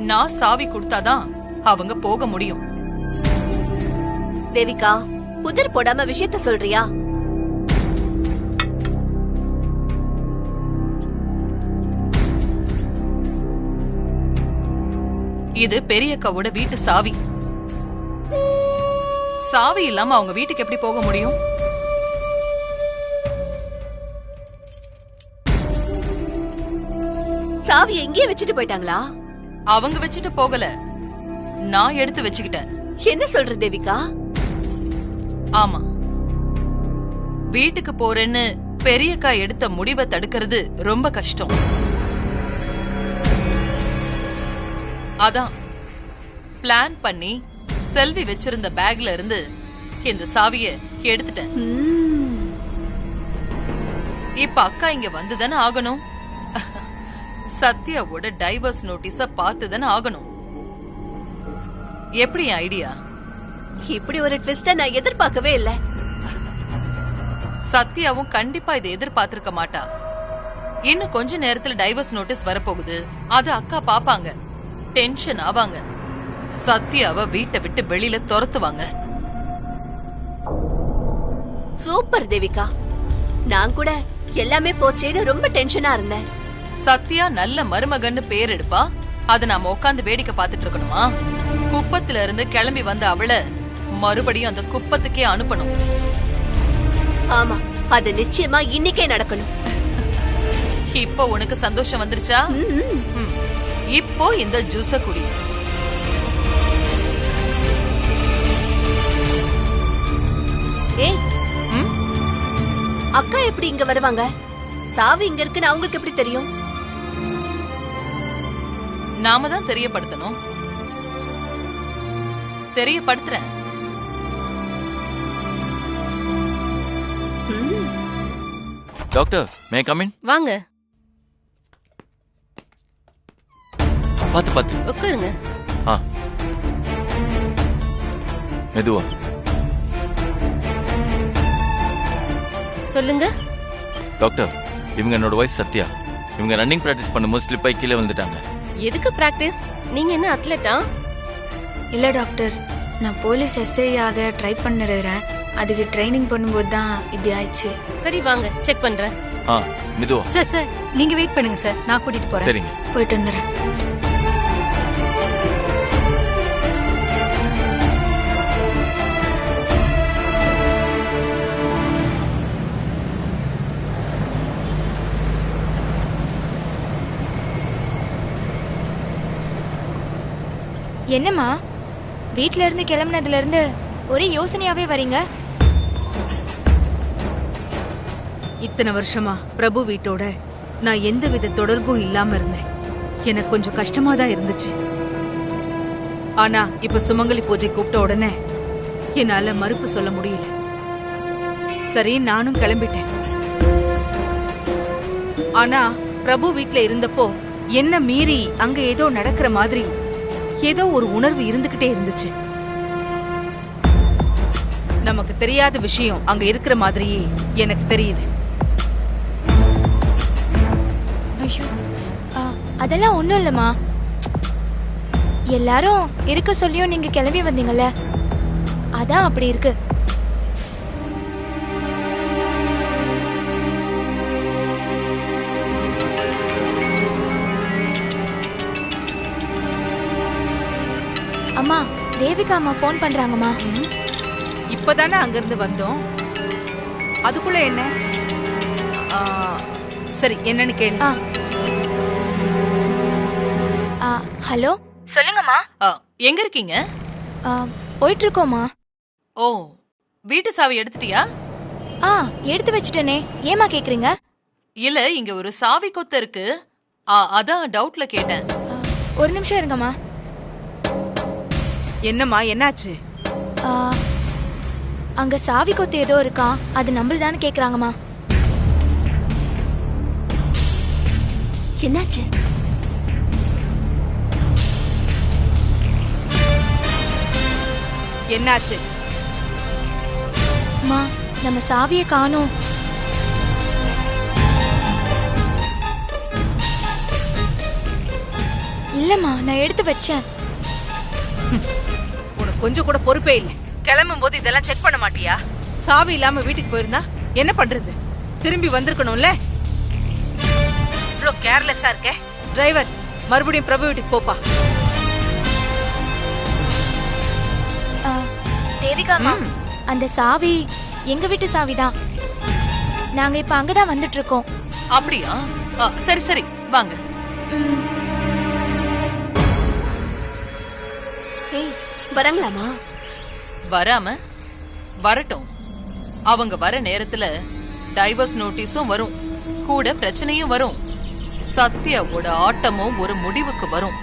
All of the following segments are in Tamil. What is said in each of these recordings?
நான் சாவி கொடுத்தாதான் அவங்க போக முடியும். தேவிகா, புதிர் போடாம விஷயத்த சொல்றியா? இது பெரியக்காவோட வீட்டு சாவி. சாவி இல்லாம அவங்க வீட்டுக்கு எப்படி போக முடியும்? சாவி எங்கேயே வச்சுட்டு போயிட்டாங்களா? அவங்க வச்சுட்டு போகல, நான் எடுத்து வச்சுக்கிட்டேன். என்ன சொல்ற தேவிகா? ஆமா, வீட்டுக்கு போறேன்னு பெரியக்கா எடுத்த முடிவை தடுக்கிறது ரொம்ப கஷ்டம். அதான் பிளான் பண்ணி செல்வி வச்சிருந்த பேக்ல இருந்து இந்த சாவிய எடுத்துட்டேன். இப்ப அக்கா இங்க வந்துதானே ஆகணும். சத்யாவோட டைவர்ஸ் நோட்டீஸ பார்த்துதானே ஆகணும். எப்படி ஐடியா? இப்படி ஒரு ட்விஸ்ட நான் எதிர்பார்க்கவே இல்ல. சத்யாவும் கண்டிப்பா இதை எதிர்பார்த்திருக்க மாட்டா. இன்னும் கொஞ்ச நேரத்துல டைவர்ஸ் நோட்டீஸ் வரப்போகுது. அது அக்கா பாப்பாங்க, டென்ஷன் ஆவாங்க, சத்யாவை வீட்டை விட்டு வெளியில துரத்துவாங்க. சூப்பர் தேவிகா, நான் கூட எல்லாமே போச்சேன்னு ரொம்ப டென்ஷனா இருந்தேன். சத்யா நல்ல மருமகன்னு பேர் எடுப்பா, அத நாம உட்காந்து வேடிக்கை பார்த்துட்டு இருக்கணுமா? குப்பத்துல இருந்து கிளம்பி வந்த அவளை மறுபடியும் அந்த குப்பத்துக்கே அனுப்பணும். ஆமா, அது நிச்சயமா இன்னைக்கே நடக்கணும். இப்போ உனக்கு சந்தோஷம் வந்துருச்சா? இப்போ இந்த ஜூஸ குடி. ஏய், அக்கா எப்படி இங்க வருவாங்க? சாவி இங்க இருக்குன்னு அவங்களுக்கு எப்படி தெரியும்? நாம தான் தெரியப்படுத்தணும். தெரியப்படுத்துறேன். Doctor, may come in? வாங்க. பாத்து பாத்து உட்காருங்க. மெதுவா சொல்லுங்க. டாக்டர், இவங்க என்னோட வைஃப் சத்யா. இவங்க ரன்னிங் பிராக்டிஸ் பண்ணும்போது ஸ்லிப் ஆகி கீழே வந்துட்டாங்க. எதுக்கு பிராக்டிஸ்? நீங்க என்ன அத்லெட்டா? இல்ல டாக்டர், நான் போலீஸ் எஸ்ஐ ஆக ட்ரை பண்ணிருக்கிறேன். அதுக்கு ட்ரைனிங் பண்ணும்போது தான் இப்படி ஆயிடுச்சு. சரி வாங்க, செக் பண்றேன். மெதுவா. சார் நீங்க வெயிட் பண்ணுங்க சார், நான் கூட்டிட்டு போறேன். சரிங்க, போயிட்டு வந்துடுறேன். என்னம்மா, வீட்ல இருந்து கிளம்புனதுல இருந்து ஒரே யோசனையாவே வரீங்க? இத்தனை வருஷமா பிரபு வீட்டோட நான் எந்தவித தொடர்பும் இல்லாம இருந்தேன். எனக்கு கொஞ்சம் கஷ்டமா தான் இருந்துச்சு. ஆனா இப்ப சுமங்கலி பூஜை கூப்பிட்ட உடனே என்னால மறுப்பு சொல்ல முடியல. சரி, நானும் கிளம்பிட்டேன். ஆனா பிரபு வீட்ல இருந்தப்போ என்ன மீறி அங்க ஏதோ நடக்கிற மாதிரி ஏதோ ஒரு உணர்வு இருந்துகிட்டே இருந்துச்சு. நமக்கு தெரியாத விஷயம் அங்க இருக்கிற மாதிரியே எனக்கு தெரியுது. ஐயோ, அதெல்லாம் ஒண்ணும் இல்லம்மா. எல்லாரும் இருக்க சொல்லியும் நீங்க கிளம்பி வந்தீங்கல்ல, அதான் அப்படி இருக்கு. அம்மா, தேவிகா அம்மா போன் பண்றாங்கம்மா. இப்பதானே அங்கிருந்து வந்தோம், அதுக்குள்ள என்ன? சரி, என்னன்னு கேளு. ஹலோ, சொல்லுங்கம்மா. எங்க இருக்கீங்க? போயிட்டு இருக்கோமா. ஓ, வீட்டு சாவி எடுத்துட்டியா? எடுத்து வச்சுட்டேனே, ஏமா கேக்குறீங்க? இல்ல, இங்க ஒரு சாவி கொத்து இருக்கு, அதான் டவுட்ல கேட்டேன். ஒரு நிமிஷம் இருங்கம்மா. என்னம்மா, என்னாச்சு? அங்க சாவி கொத்து ஏதோ இருக்கா, அது நம்மளுதான்னு கேக்குறாங்கம்மா. என்னாச்சு? என்னாச்சு? அம்மா, நம்ம சாவியை காணோம். இல்லம்மா நான் எடுத்து வச்சேன். உனக்கு கொஞ்சம் கூட பொறுப்பே இல்லை. கிளம்பும் போது இதெல்லாம் செக் பண்ண மாட்டியா? சாவி இல்லாம வீட்டுக்கு போயிருந்தா என்ன பண்றது? திரும்பி வந்திருக்கணும்ல. இவ்ளோ கேர்லெஸ்ஸா இருக்க. டிரைவர், மறுபடியும் பிரபு வீட்டுக்கு போப்பா. தேவிகாமா, அந்த சாவி எங்க வீட்டு சாவிதான். நாங்க இப்ப அங்கதான் வந்துட்டு இருக்கோம். அப்படியா? சரி சரி வாங்க. ஏய், வரங்களாமா? வராம வரட்டும். அவங்க வர நேரத்துல டைவர்ஸ் நோட்டீஸும் வரும், கூட பிரச்சனையும் வரும். சத்யாவோட ஆட்டமும் ஒரு முடிவுக்கு வரும்.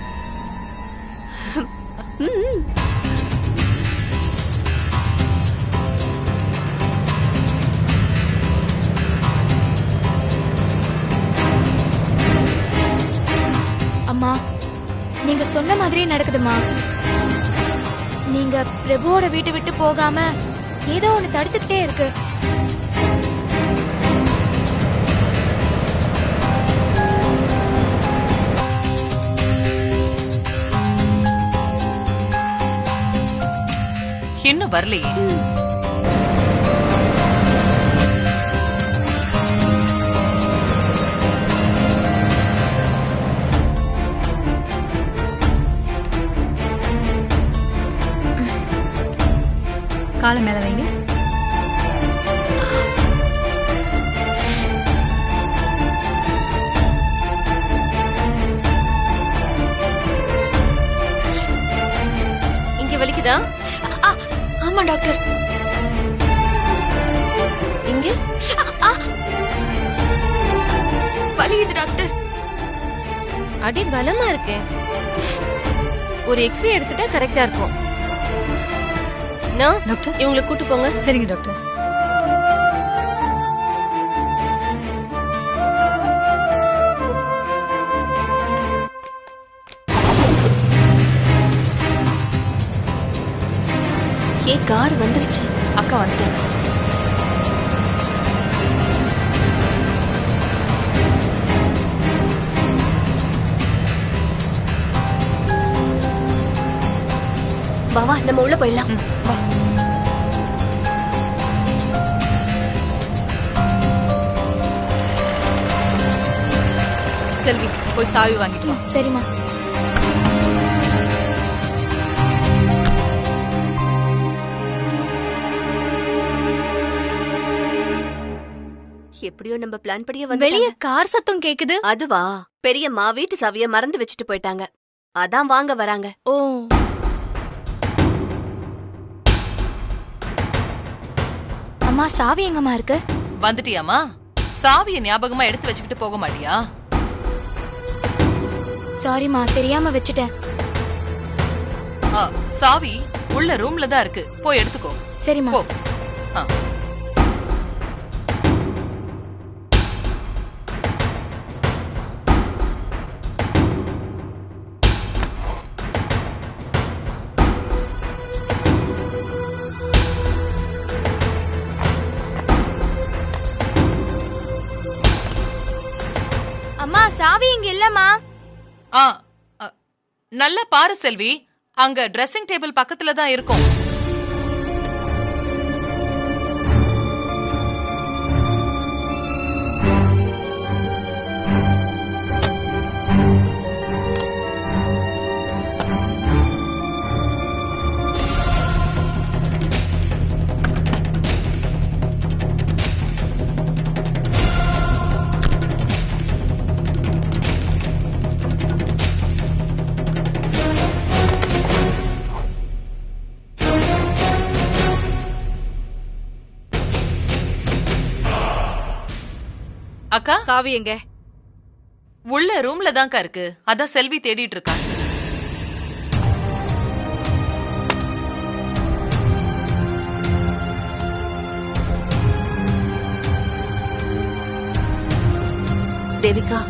அம்மா, நீங்க சொன்ன மாதிரியே நடக்குதுமா. நீங்க பிரபுவோட வீட்டை விட்டு போகாம ஏதோ ஒண்ணு தடுத்துக்கிட்டே இருக்கு. இன்னும் வரலையே. காலை மேல வைங்க. இங்க வலிக்குதா? ஆமா டாக்டர். இங்க வலிக்குது டாக்டர். அடி பலமா இருக்கே. ஒரு எக்ஸ்ரே எடுத்துட்டா கரெக்டா இருக்கும். நர்ஸ், டாக்டர் இவங்களை கூட்டு போங்க. சரிங்க டாக்டர். கார் வந்துருச்சு. அக்கா வந்துட்டாங்க. பாவா, நம்ம உள்ள போயிடலாம். வா. செல்வி, போய் சாவி வாங்கிட்டு வா. சரிம்மா. எப்படியோ நம்ம பிளான் படியே வந்து வெளியே கார் சத்தம் கேக்குது. அதுவா, பெரியம்மா வீட்டு சாவிய மறந்து வச்சுட்டு போயிட்டாங்க. அதான் வாங்க வராங்க. ஓ, அம்மா, சாவி எங்கம்மா இருக்கு? வந்துட்டியாமா? சாவிய ஞாபகமா எடுத்து வச்சுக்கிட்டு போக மாட்டியா? சாரிம்மா, தெரியாம வச்சுட்டேன். சாவி உள்ள ரூம்ல தான் இருக்கு, போய் எடுத்துக்கோ. சரிம்மா. போ. அம்மா, சாவி இங்க இல்லம்மா. நல்லா பாரு செல்வி, அங்க ட்ரெஸ்ஸிங் டேபிள் பக்கத்துல தான் இருக்கும். அக்கா, சாவி எங்க? உள்ள ரூம்ல தான்க்கா இருக்கு. அதான் செல்வி தேடிட்டு இருக்கா. தேவிகா,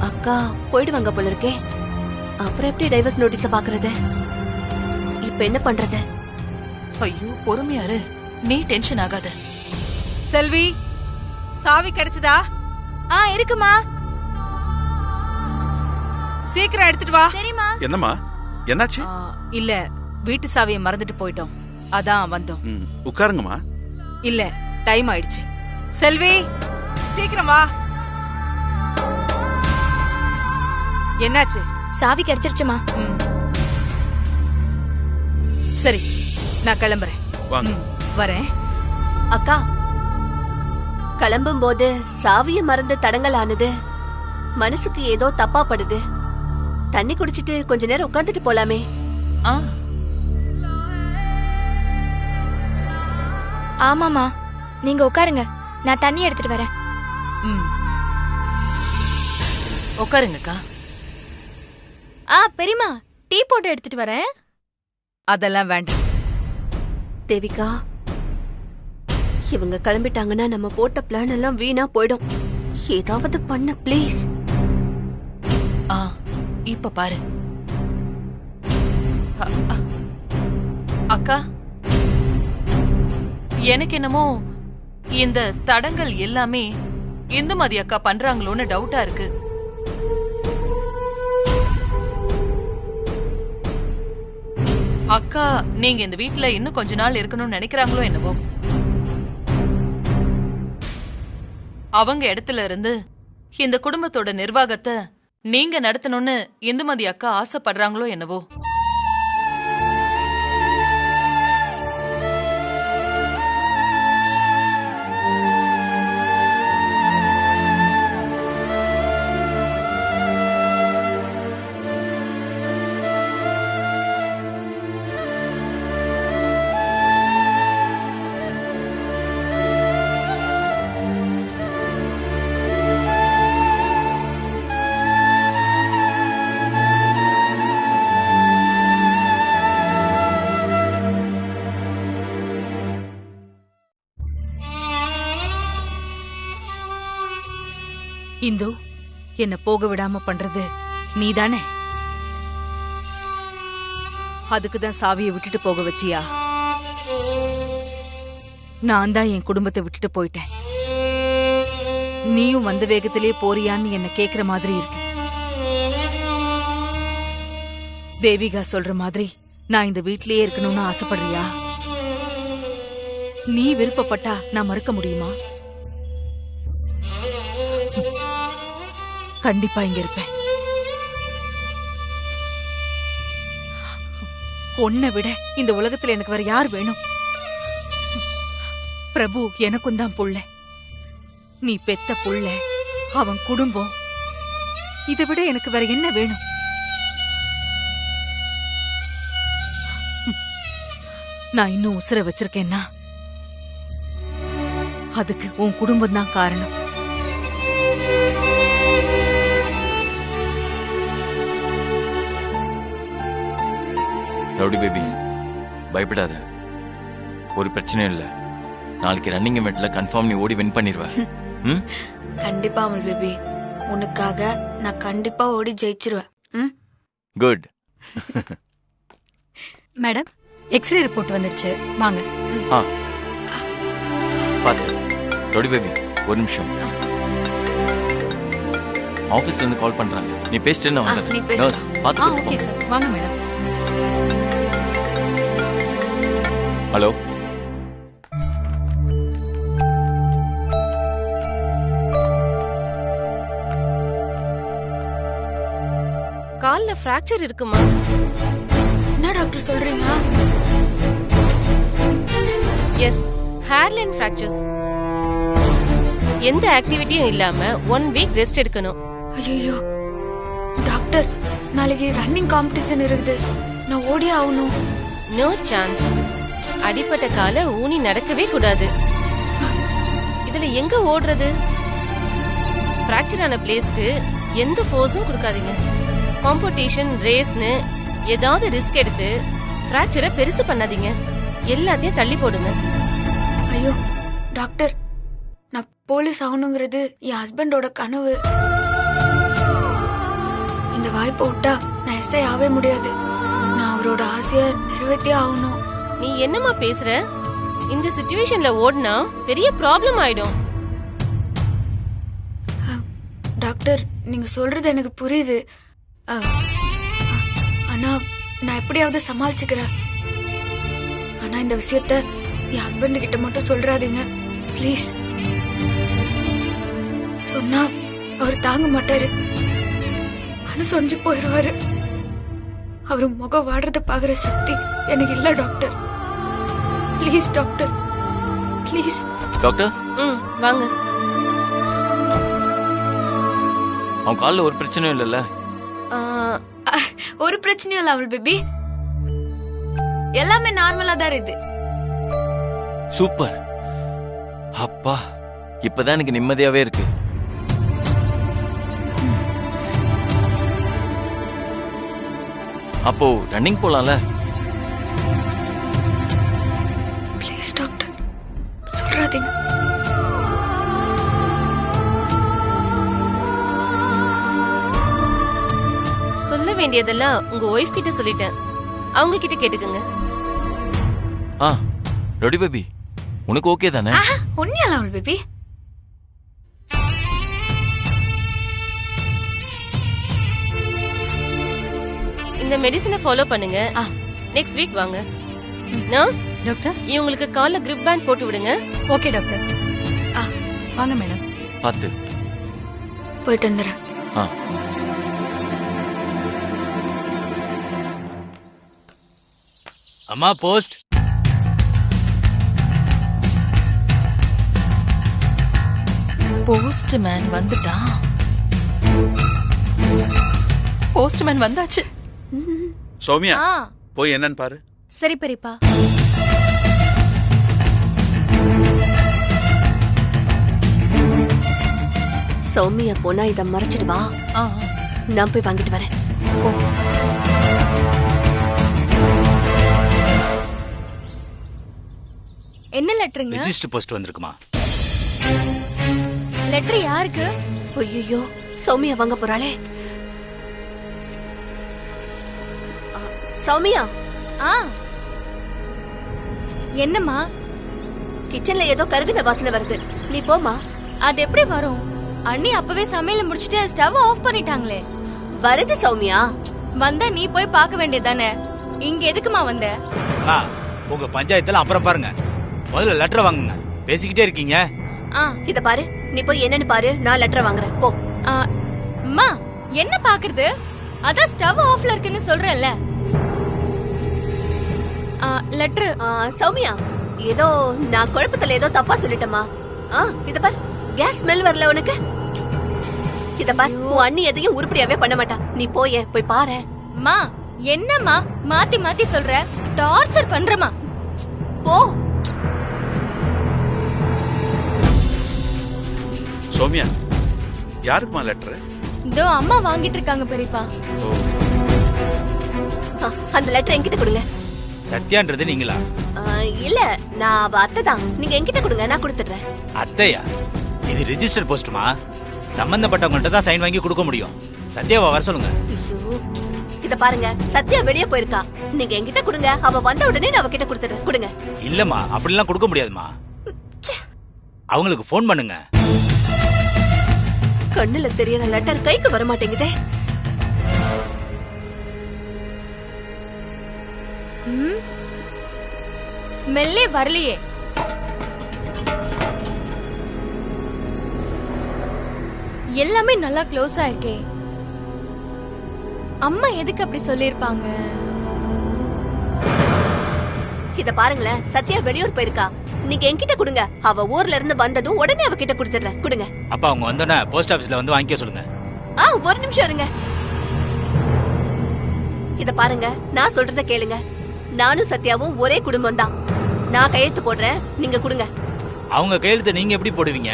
அக்கா போயிடுவாங்க போல இருக்கே. அப்புறம் எப்படி டைவர்ஸ் நோட்டீஸ பாக்குறது? இப்ப என்ன பண்றது? ஐயோ, பொறுமையாரு, நீ டென்ஷன் ஆகாத. செல்வி, சாவி கிடைச்சதா? இருக்குமா. சீக்கிரம் எடுத்துட்டு வா. சரிம்மா. என்னம்மா என்னாச்சு? இல்ல, வீட்டு சாவியை மறந்துட்டு போயிட்டோம், அதான் வந்தோம். உட்காருங்கம்மா. இல்ல, டைம் ஆயிடுச்சு. செல்வி, சீக்கிரம் வா. என்னாச்சு? சாவி கிடைச்சிருச்சுமா. சரி, நான் கிளம்புறேன். வாங்க. வரேன். அக்கா, கிளம்பும் போது சாவிய மறந்து தடங்கலானது மனசுக்கு ஏதோ தப்பா படுது. தண்ணி குடிச்சிட்டு கொஞ்ச நேரம் உட்கார்ந்துட்டு போலாமே. ஆ ஆமாமா, நீங்க உட்காருங்க, நான் தண்ணி எடுத்துட்டு வரேன். உட்காருங்கக்கா. பெரியமா, டீ போட்டு எடுத்துட்டு வரேன். அதெல்லாம் வேண்டாம். தேவிகா, இவங்க கிளம்பிட்டாங்கன்னா நம்ம போட்ட பிளான் எல்லாம் வீணா போயிடும். ஏதாவது பண்ண ப்ளீஸ். இப்ப பாரு அக்கா, எனக்கு என்னமோ இந்த தடங்கள் எல்லாமே இந்துமதி அக்கா பண்றாங்களோன்னு டவுட்டா இருக்கு. அக்கா நீங்க இந்த வீட்ல இன்னும் கொஞ்ச நாள் இருக்கணும்னு நினைக்கிறாங்களோ என்னவோ. அவங்க இடத்துல இருந்து இந்த குடும்பத்தோட நிர்வாகத்தை நீங்க நடத்தணும்னு இந்துமதி அக்கா ஆசைப்படுறாங்களோ என்னவோ. இந்து, என்ன போக விடாம பண்றது நீதானே? அதுக்குதான் சாவியை விட்டுட்டு போக வச்சியா? நான் தான் என் குடும்பத்தை விட்டுட்டு போயிட்டேன். நீயும் வந்த வேகத்திலே போறியான்னு என்ன கேக்குற மாதிரி இருக்கு. தேவிகா சொல்ற மாதிரி நான் இந்த வீட்லயே இருக்கணும்னு ஆசைப்படுறியா? நீ விருப்பப்பட்டா நான் மறுக்க முடியுமா? கண்டிப்பா இங்க இருப்பேன். உன்னை விட இந்த உலகத்துல எனக்கு வேற யார் வேணும்? பிரபு எனக்கும் தான் புள்ள. நீ பெத்த புள்ள, அவன் குடும்பம், இதை விட எனக்கு வேற என்ன வேணும்? நான் இன்னும் உசுர வச்சிருக்கேன்னா அதுக்கு உன் குடும்பம் தான் காரணம். ரவுடி பேபி, பயப்படாத, ஒரு பிரச்சனையும் இல்ல. நாளைக்கு ரன்னிங் இவெண்ட்ல கன்ஃபார்ம் நீ ஓடி வின் பண்ணிடுவ. கண்டிப்பா அமுல் பேபி, உனக்காக நான் கண்டிப்பா ஓடி ஜெயிச்சிருவேன். குட். மேடம், எக்ஸ்ரே ரிப்போர்ட் வந்துருச்சு, வாங்க. பாத்து ரவுடி பேபி, ஒரு நிமிஷம். ஆபீஸ்ல இருந்து கால் பண்றாங்க, நீ பேசிட்டு நான் வந்துடுறேன். ஓகே சார், வாங்க மேடம். ஹலோ, கால்ல ஃபிராக்சர் இருக்குமா? என்ன டாக்டர் சொல்றீங்க? Yes, hairline fractures. எந்த ஆக்டிவிட்டியும் இல்லாம 1 வீக் ரெஸ்ட் எடுக்கணும். ஐயோ டாக்டர், நாளைக்கு ரன்னிங் காம்படிஷன் இருக்குது, நான் ஓடியே ஆகணும். No chance. அடிப்பட்ட கால ஊனி நடக்கவே கூடாது. இதுல எங்க ஓடுறது? ஃபிராக்சர் ஆன பிளேஸ்க்கு எந்த ஃபோர்ஸும் கொடுக்காதீங்க. காம்படிஷன், ரேஸ்னு ஏதாவது ரிஸ்க் எடுத்து ஃபிராக்சரை பெருசு பண்ணாதீங்க. எல்லாத்தையும் தள்ளி போடுங்க. ஐயோ டாக்டர், நான் போலீஸ் ஆகணுங்கிறது என் ஹஸ்பண்டோட கனவு. இந்த வாய்ப்பை விட்டா நான் எஸ்ஐ ஆகவே முடியாது. நான் அவரோட ஆசையை நிறைவேற்றியே ஆகணும். நீ என்னமா பேசுற? இந்த சிச்சுவேஷன்ல ஓடுனா பெரிய ப்ராப்ளம் ஆயிடும். டாக்டர், நீங்க சொல்றது எனக்கு புரியுது. ஆனா நான் எப்படியாவது சமாளிச்சுக்கிறேன். ஆனா இந்த விஷயத்த என் ஹஸ்பண்ட் கிட்ட மட்டும் சொல்றாதீங்க ப்ளீஸ். சொன்னா அவர் தாங்க மாட்டாரு, மனசு ஒன்று போயிடுவாரு. அவரு முகம் வாடுறத பாக்குற சக்தி எனக்கு இல்ல doctor. Please doctor, please. Doctor வாங்க. அவன் காலில் ஒரு பிரச்சனையும் இல்லைல்ல? ஒரு பிரச்சனையும் இல்ல அவள் பேபி, எல்லாமே நார்மலா தான் இருக்கு. சூப்பர். அப்பா, இப்பதான் எனக்கு நிம்மதியாவே இருக்கு. அப்போ ரன்னிங் போலாம்ல? ப்ளீஸ் டாக்டர் சொல்றாதீங்க. சொல்ல வேண்டியதெல்லாம் உங்க ஒய்ஃப் கிட்ட சொல்லிட்டேன், அவங்க கிட்ட கேட்டுக்கங்க. ரெடி பேபி, உனக்கு ஓகே தானே? ஒன்னியால அவள் பேபி. இந்த மெடிசனை ஃபாலோ பண்ணுங்க. நெக்ஸ்ட் வீக் வாங்க. நர்ஸ் டாக்டர், இவங்களுக்கு கால்ல கிரிப் பேண்ட் போட்டு விடுங்க. Okay doctor. வாங்க மேடம். பார்த்து போயிட்டு வந்துடுறேன். அம்மா போஸ்ட். போஸ்ட்மேன் வந்துட்டான். போஸ்ட்மேன் வந்தாச்சு. சௌமியா, போய் என்னன்னு பாரு. சரி பெரியப்பா. சௌமியா போனா இத மறைச்சிட்டு வா. நான் போய் வாங்கிட்டு வரேன். என்ன லெட்டருங்க? ரெஜிஸ்டர் போஸ்ட் வந்திருக்குமா? லெட்டர் யாருக்கு? ஐயோ, சௌமியா வாங்க போறாளே. சௌமியா. என்னம்மா? கிச்சன்ல ஏதோ கருகின வாசனை வருது, நீ போமா. அது எப்படி வரும்? அண்ணி அப்பவே சமையல முடிச்சிட்டு ஸ்டவ் ஆஃப் பண்ணிட்டாங்களே. வருது சௌமியா. வந்தா நீ போய் பார்க்க வேண்டியதானே, இங்க எதுக்குமா வந்த? உங்க பஞ்சாயத்துல அப்புறம் பாருங்க, முதல்ல லெட்டர் வாங்குங்க. பேசிக்கிட்டே இருக்கீங்க. இத பாரு, நீ போய் என்னன்னு பாரு, நான் லெட்டர் வாங்குறேன். போ. அம்மா, என்ன பாக்குறது? அதான் ஸ்டவ் ஆஃப்ல இருக்குன்னு சொல்றேன்ல. லெட்டர். சௌமியா, ஏதோ நான் குழப்பத்துல ஏதோ தப்பா சொல்லிட்டேமா. இத பாரு, கேஸ் ஸ்மெல் வரல உனக்கு? இத பாரு, உன் அண்ணி எதையும் உருப்படியாவே பண்ண மாட்டா. நீ போய் பாரு. மா, என்னம்மா மாத்தி மாத்தி சொல்ற? டார்ச்சர் பண்றமா? போ. சௌமியா, யாருக்குமா லெட்டர்? இதோ அம்மா வாங்கிட்டு இருக்காங்க பெரியப்பா. அந்த லெட்டர் என்கிட்ட கொடுங்க. சத்யான்றது நீங்களா? இல்ல, நான் அவ அத்தை தான். நீங்க என்கிட்ட கொடுங்க, நான் கொடுத்துடுறேன். அத்தையா? இது ரெஜிஸ்டர் போஸ்ட்மா, சம்பந்தப்பட்டவங்கள்ட்ட தான் சைன் வாங்கி கொடுக்க முடியும். சத்யாவை வர சொல்லுங்க. இத பாருங்க, சத்யா வெளியே போயிருக்கா. நீங்க என்கிட்ட கொடுங்க, அவ வந்த உடனே நான் அவகிட்ட கொடுத்துறேன். கொடுங்க. இல்லம்மா, அப்படிலாம் கொடுக்க முடியாதுமா. அவங்களுக்கு போன் பண்ணுங்க. கண்ணுல தெரியற லெட்டர் கைக்கு வர மாட்டேங்குதே. ஸ்மெல்லே வரலையே. எல்லாமே நல்லா க்ளோஸா இருக்கே. அம்மா எதுக்கு அப்படி சொல்லிருப்பாங்க? இத பாருங்களேன், சத்யா வெளியூர் போயிருக்கா. நீங்க என்கிட்ட கொடுங்க, அவ ஊர்ல இருந்து வந்ததும் உடனே அவகிட்ட கொடுத்துறேன். கொடுங்க. அப்ப அவங்க வந்தோடனே போஸ்ட் ஆபீஸ்ல வந்து வாங்கிக்க சொல்லுங்க. ஒரு நிமிஷம் இருங்க. இத பாருங்க, நான் சொல்றத கேளுங்க. நானும் சத்யாவும் ஒரே குடும்பம் தான். நான் கையெழுத்து போடுறேன், நீங்க கொடுங்க. அவங்க கையெழுத்து நீங்க எப்படி போடுவீங்க?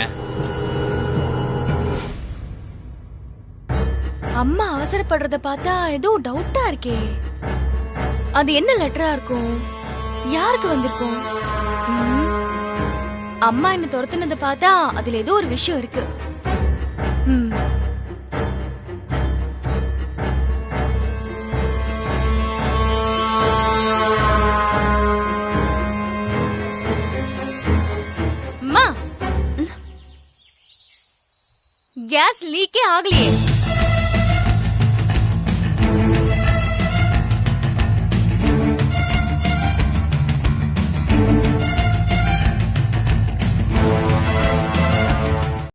அம்மா அவசரப்படுறத பார்த்தா ஏதோ டவுட்டா இருக்கே. அது என்ன லெட்டரா இருக்கும்? யாருக்கு வந்திருக்கும்? அம்மா என்ன துரத்துனதை பார்த்தா அதுல ஏதோ ஒரு விஷயம் இருக்கு. அம்மா, கேஸ் லீக்கே ஆகலையே.